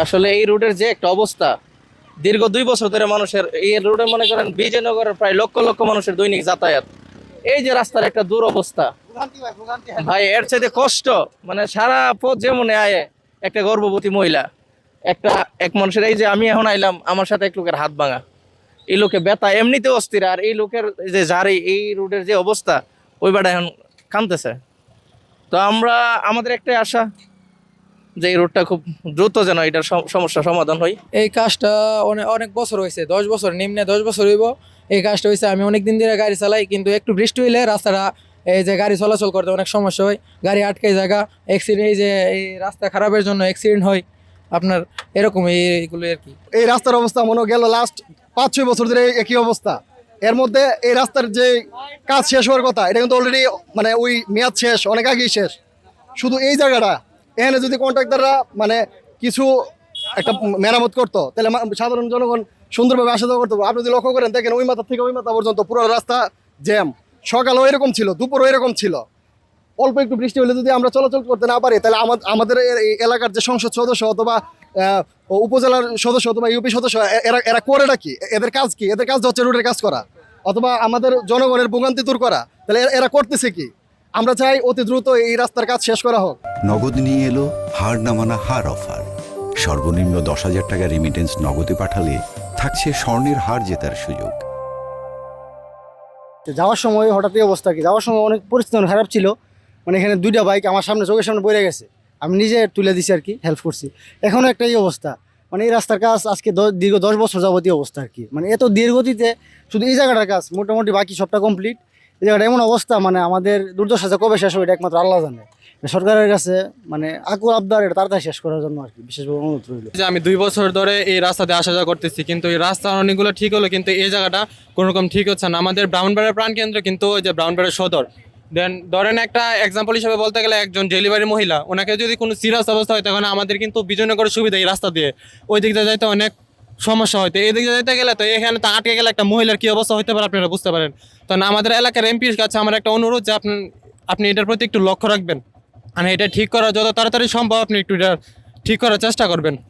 আসলে এই রুটের যে একটা অবস্থা, দীর্ঘ 2 বছর ধরে মানুষের এই রুটে মনে করেন বিজয়নগরের প্রায় লক্ষ লক্ষ মানুষের দৈনিক যাতায়াত। এই যে রাস্তার একটা দুরবস্থা ভাই, এর চাইতে কষ্ট মানে সারা পথ যেমন আয় একটা গর্ভবতী মহিলা, এক মানুষের, এই যে আমি এখন আইলাম আমার সাথে এক লোকের হাত ভাঙা, এই লোকে ব্যথা এমনিতে অস্থির, আর এই লোকের যে জারি এই রুটের যে অবস্থা, ওই বাটা এখন কামতেছে। তো আমাদের একটাই আশা যে এই রোডটা খুব দ্রুত যেন এটার সমস্যা সমাধান হয়। এই কাজটা অনেক অনেক বছর হয়েছে, 10 বছর, নিম্নে 10 বছর হইব এই কাজটা হয়েছে। আমি অনেক দিন ধরে গাড়ি চালাই, কিন্তু একটু বৃষ্টি হইলে রাস্তাটা এই যে গাড়ি চলাচল করতে অনেক সমস্যা হয়, গাড়ি আটকে জায়গা অ্যাক্সিডেন্ট, এই যে এই রাস্তা খারাপের জন্য অ্যাক্সিডেন্ট হয় আপনার, এরকম এইগুলো আর কি। এই রাস্তার অবস্থা মনে গেল লাস্ট 5-6 বছর ধরে একই অবস্থা। এর মধ্যে এই রাস্তার যে কাজ শেষ হওয়ার কথা, এটা কিন্তু অলরেডি মানে ওই মেয়াদ শেষ, অনেক আগেই শেষ। শুধু এই জায়গাটা এখানে যদি কন্ট্রাক্টররা মানে কিছু একটা মেরামত করতো, তাহলে সাধারণ জনগণ সুন্দরভাবে আসা যাওয়া করতে পারতো। আপনি যদি লক্ষ্য করেন, দেখেন ওই মাথা থেকে ওই মাথা পর্যন্ত পুরো রাস্তা জ্যাম। সকালও এরকম ছিল, দুপুরও এরকম ছিল। অল্প একটু বৃষ্টি হলে যদি আমরা চলাচল করতে না পারি, তাহলে আমাদের এই এলাকার যে সংসদ সদস্য অথবা উপজেলার সদস্য অথবা ইউপি সদস্য, এরা এরা করেটা কি? এদের কাজ কি? এদের কাজ হচ্ছে রুটের কাজ করা অথবা আমাদের জনগণের ভোগান্তি দূর করা। তাহলে এরা করতেছে কি? আমরা চাই অতি দ্রুত এই রাস্তার কাজ শেষ করা হোক। নগদ নিয়ে এলো হার না মানা হার অফার। সর্বনিম্ন 10,000 টাকা রেমিটেন্স নগদে পাঠালে থাকছে স্বর্ণের হার জেতার সুযোগ। যাওয়ার সময় হঠাৎই অবস্থা কি, যাওয়ার সময় অনেক পরিস্থিতি অনেক খারাপ ছিল। মানে এখানে 2টা বাইক আমার সামনে, চোখের সামনে পড়ে গেছে, আমি নিজে তুলে দিছি আর কি, হেল্প করছি। এখনও একটা এই অবস্থা, মানে এই রাস্তার কাজ আজকে দীর্ঘ 10 বছর যাবতীয় অবস্থা আর কি। মানে এত দীর্ঘতিতে শুধু এই জায়গাটার কাজ, মোটামুটি বাকি সবটা কমপ্লিট। এই জায়গাটা এমন অবস্থা, মানে আমাদের দুর্দশা যে কবে শেষ হবে এটা একমাত্র আল্লাহ জানে। সরকারের কাছে মানে আকুল আবদার, এটা তাড়াতাড়ি শেষ করার জন্য আর কি বিশেষভাবে অনুরোধ রইল। যে আমি 2 বছর ধরে এই রাস্তাতে আসা যাওয়া করতেছি, কিন্তু এই রাস্তা অনেকগুলো ঠিক হলো, কিন্তু এই জায়গাটা কোনো রকম ঠিক হচ্ছে না। আমাদের ব্রাউনবাড়িয়ার প্রাণকেন্দ্র কিন্তু ওই যে ব্রাউনবাড়িয়ার সদর। দেন ধরেন একটা এক্সাম্পল হিসেবে বলতে গেলে, একজন ডেলিভারি মহিলা, ওনাকে যদি কোনো সিরিয়াস অবস্থা হয়, তখন আমাদের কিন্তু বিজয়নগরের সুবিধা এই রাস্তা দিয়ে ওই দিক দিয়ে যাইতে অনেক সমস্যা হয়তো। এই দিকে যেতে গেলে তো এখানে তো আটকে গেলে একটা মহিলার কি অবস্থা হতে পারে আপনারা বুঝতে পারেন। তখন আমাদের এলাকার এমপির কাছে আমার একটা অনুরোধ যে আপনি এটার প্রতি একটু লক্ষ্য রাখবেন, মানে এটা ঠিক করা যত তাড়াতাড়ি সম্ভব আপনি একটু এটা ঠিক করার চেষ্টা করবেন।